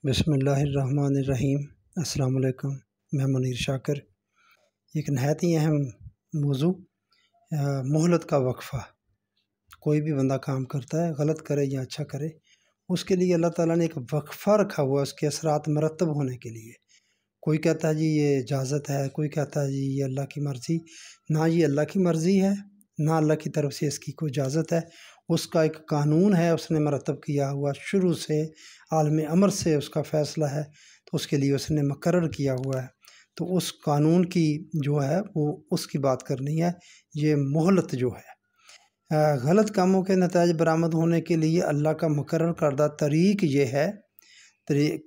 بسم اللہ الرحمن الرحیم۔ السلام علیکم، میں منیر شاکر۔ ایک نہایت ہی اہم موضوع مہلت کا وقفہ۔ کوئی بھی بندہ کام کرتا ہے، غلط کرے یا اچھا کرے، اس کے لیے اللہ تعالیٰ نے ایک وقفہ رکھا ہوا ہے اس کے اثرات مرتب ہونے کے لیے۔ کوئی کہتا ہے جی یہ اجازت ہے، کوئی کہتا ہے جی یہ اللہ کی مرضی۔ نہ یہ اللہ کی مرضی ہے، نہ اللہ کی طرف سے اس کی کوئی اجازت ہے۔ اس کا ایک قانون ہے، اس نے مرتب کیا ہوا، شروع سے عالم امر سے اس کا فیصلہ ہے، تو اس کے لیے اس نے مقرر کیا ہوا ہے۔ تو اس قانون کی جو ہے وہ اس کی بات کرنی ہے۔ یہ مہلت جو ہے غلط کاموں کے نتائج برآمد ہونے کے لیے اللہ کا مقرر کردہ طریق یہ ہے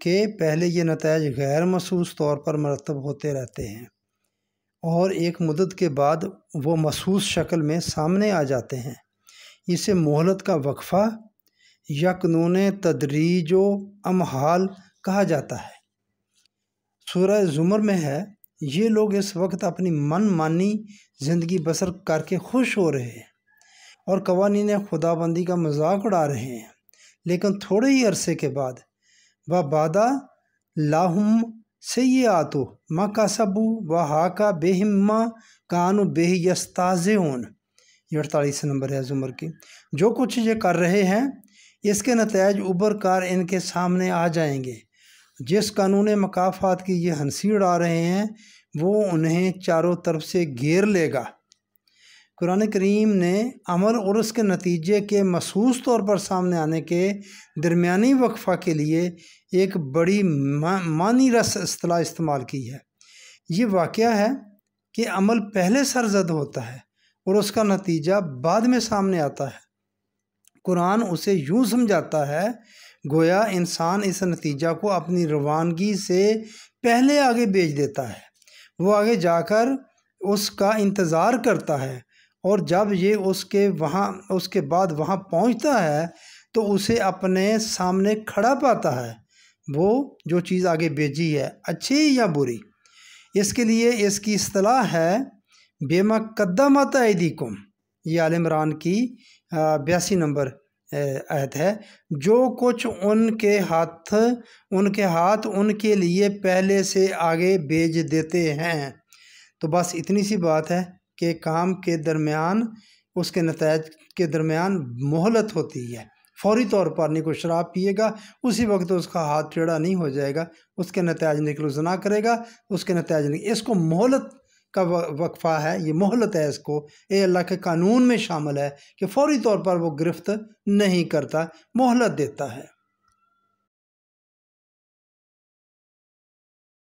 کہ پہلے یہ نتائج غیر محسوس طور پر مرتب ہوتے رہتے ہیں اور ایک مدت کے بعد وہ محسوس شکل میں سامنے آ جاتے ہیں۔ اسے مہلت کا وقفہ یا قانون تدریج و امہال کہا جاتا ہے۔ سورہ زمر میں ہے، یہ لوگ اس وقت اپنی من مانی زندگی بسر کر کے خوش ہو رہے ہیں اور قوانین خدا بندی کا مذاق اڑا رہے ہیں، لیکن تھوڑے ہی عرصے کے بعد وَبَادَ لَهُمْ سَیِّئَاتُ مَا کَسَبُوا وَحَاقَ بِهِم مَا كَانُوا بِهِ يَسْتَہْزِئُونَ۔ یہ 48 نمبر ہے زمر کی۔ جو کچھ یہ کر رہے ہیں اس کے نتائج ابھر کر ان کے سامنے آ جائیں گے۔ جس قانون مکافات کی یہ ہنسی اڑا رہے ہیں وہ انہیں چاروں طرف سے گھیر لے گا۔ قرآن کریم نے عمل اور اس کے نتیجے کے محسوس طور پر سامنے آنے کے درمیانی وقفہ کے لیے ایک بڑی معنی رس اصطلاح استعمال کی ہے۔ یہ واقعہ ہے کہ عمل پہلے سرزد ہوتا ہے اور اس کا نتیجہ بعد میں سامنے آتا ہے۔ قرآن اسے یوں سمجھاتا ہے گویا انسان اس نتیجہ کو اپنی روانگی سے پہلے آگے بھیج دیتا ہے۔ وہ آگے جا کر اس کا انتظار کرتا ہے اور جب یہ اس کے بعد وہاں پہنچتا ہے تو اسے اپنے سامنے کھڑا پاتا ہے، وہ جو چیز آگے بھیجی ہے، اچھی یا بری۔ اس کے لیے اس کی اصطلاح ہے بِمَا قَدَّمَتْ أَیْدِیکُم۔ یہ آل عمران کی 82 نمبر آیت ہے۔ جو کچھ ان کے ہاتھ ان کے لیے پہلے سے آگے بھیج دیتے ہیں۔ تو بس اتنی سی بات ہے کہ کام کے درمیان اس کے نتائج کے درمیان مہلت ہوتی ہے۔ فوری طور پر نہیں، کوئی شراب پیے گا اسی وقت اس کا ہاتھ ٹیڑھا نہیں ہو جائے گا، اس کے نتائج نکلو زنا کرے گا اس کے نتائج اس کو مہلت کا وقفہ ہے، یہ مہلت ہے، اس کو یہ اللہ کے قانون میں شامل ہے کہ فوری طور پر وہ گرفت نہیں کرتا، مہلت دیتا ہے۔